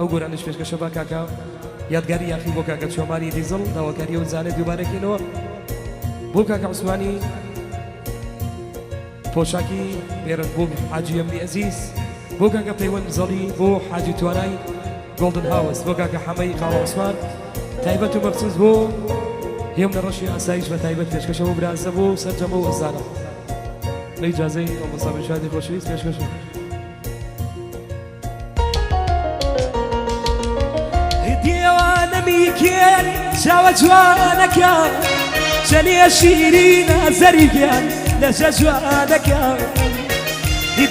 ئەو گۆرانش پێشکەشە بە کاکا یادگاری یاخی بۆ کاکە چۆماری دیزڵ داواکاری و زانێت دووبارەکەینەوە بۆ کاکە عوسمانی پۆشاکی وێرن بۆ حاجی ئەمری ئەزیز بۆ کاکە پەیوەند زەڵی بۆ حاجی توانای گۆڵدن هاوس بۆ کاکە حەمەی قاڵە عوسمان تایبەت و مەخصوص بۆ هێمنە ڕەشی ئاسایش بە تایبەت پێشکەشە بۆ برازە بۆ سەرجەمە و ئەزانە لە ئیجازەی ئەڵمەسا شادی خۆشەویست پێشکەشە دیوانەمی کێری چاوە جوانەکە چەنێ شیرینە زەریگیان لەژە جوانەکە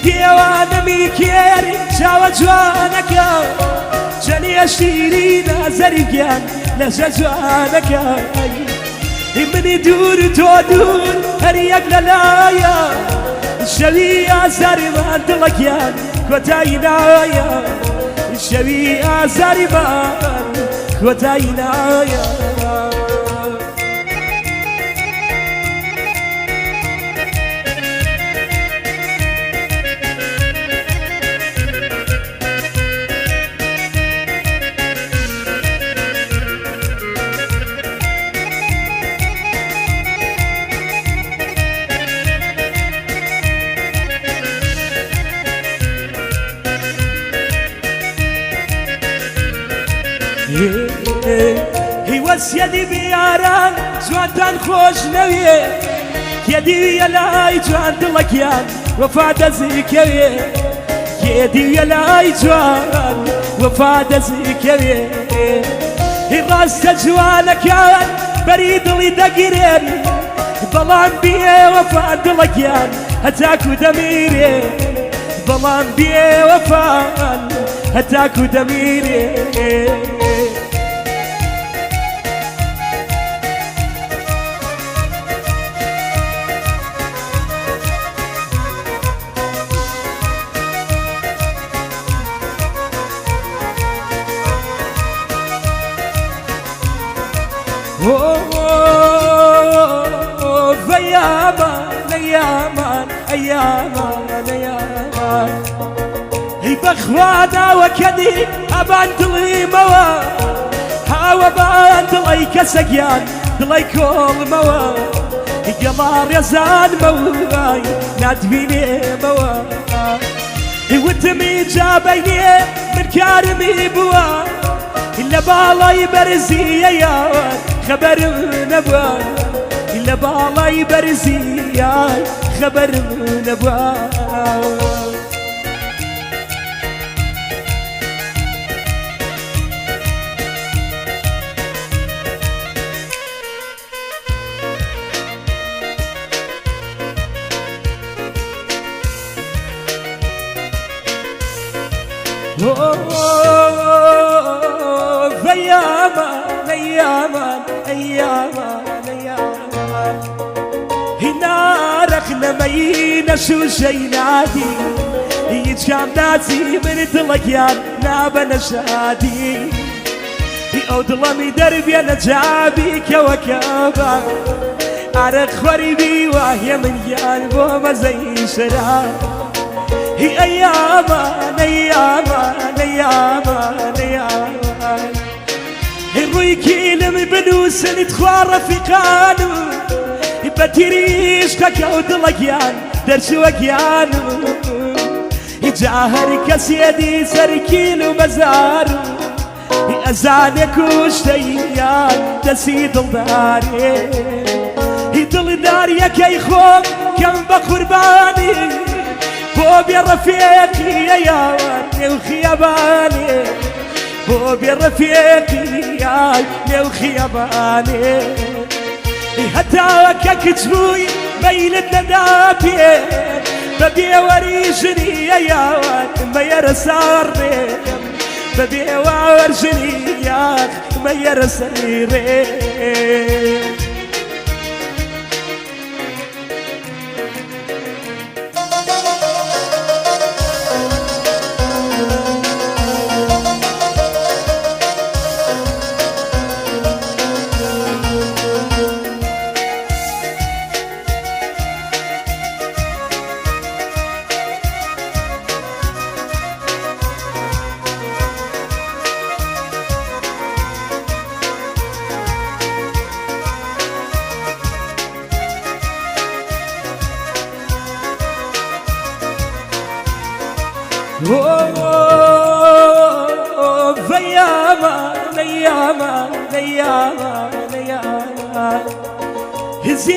دیوانەمی کێری چاوە جوانەکە چەنێ شیرینە زەریگیان لەژە جوانەکە منی دوور تۆ دوور هەر یەک لەلایە شەوی ئازاریمان دڵەکیان کۆتایی نایە شەوی ئازاریمان کۆتایی نایە هیوەسیەدی بیاران جوانتان خۆش نەوێ کێدیویە لای جوان دڵەکیان وەفا دەزیکەوێ کێدیویە لای جوان وەفا دەزیکەوێ ڕاستە جوانەکان بەری دڵی دەگیرێن بەڵام بێ وەفا دڵەکیان هەتاکو دەمیرێ بەڵام بێ وەفان هەتاکو دەمیرێ أيامان أيامان أيامان هي بخوانا وكدي أبان دلي موا هاو بان دلي كسجيان دلي كل موا قمار يزان مولاي نادفيني موا وتمي جابيني من كارمي بوا إلا بالاي برزي يا خبر نبوا إلا بالاي برزي يا خبر نبوا أيامان أيامان أيامان أيامان هنا رخنا مينا شو شي نادي يجام نازي من دلقيان نابنا شادي أو ظلمي دربي أنا جابي كوكبا أنا خريبي وهي من يالبو ما زي شراب هي أيامان أيامان أيامان أيامان الروي كيلم بنوس نتخوار رفيقانو بتريش كاكاود لقيان درش وقيانو جاهر كسيدي سركيلو مزارو أزانك وشتيان تسيد الداري دل داري كي خوم كم بقرباني بوب يا رفيقي يا يا وخيباني بوب يا رفيقي يا وخيباني هتاك كتبوي ميل الندابي ببي وريجني يا ما يرسارني ببي ورجني يا ما يرسيري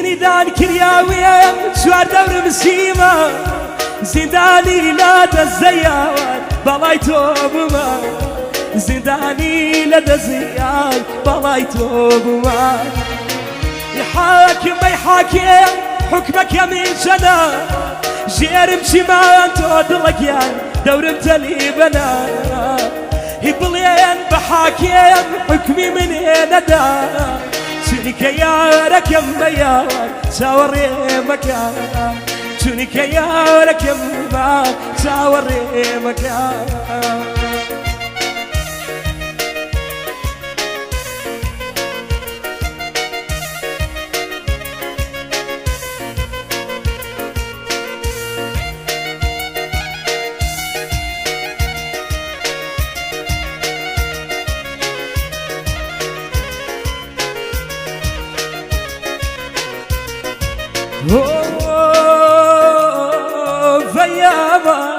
زندان كرياويم شوار دور مسيمة زنداني لدى الزيان بلاي توبما زنداني لدى الزيان بلاي توبما يحاكم بيحاكم حكمك يا من جنا جيرم شمان تودلك يا دور متليبنا يبلين بحاكم حكمي من ندى شنك يا ركم بيان ساوري مكان شنك يا ركم بيان ساوري مكان فياما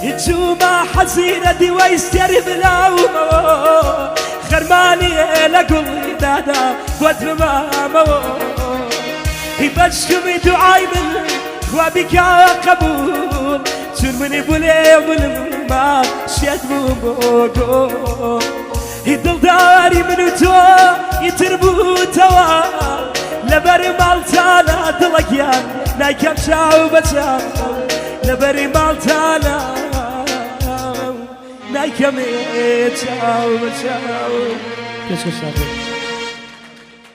يجوما حزينة دي ويستري بلاوما خرماني لقل دادا قد ماما يبشكم دعاي من خوابك قبول شون من بولي والما شيد بوبوكو يدل داري منو توا يتربو توا لبري مالتانا دلقيان نايكم شاو بشاو لبري مالتانا نايكم شاو بشاو كيش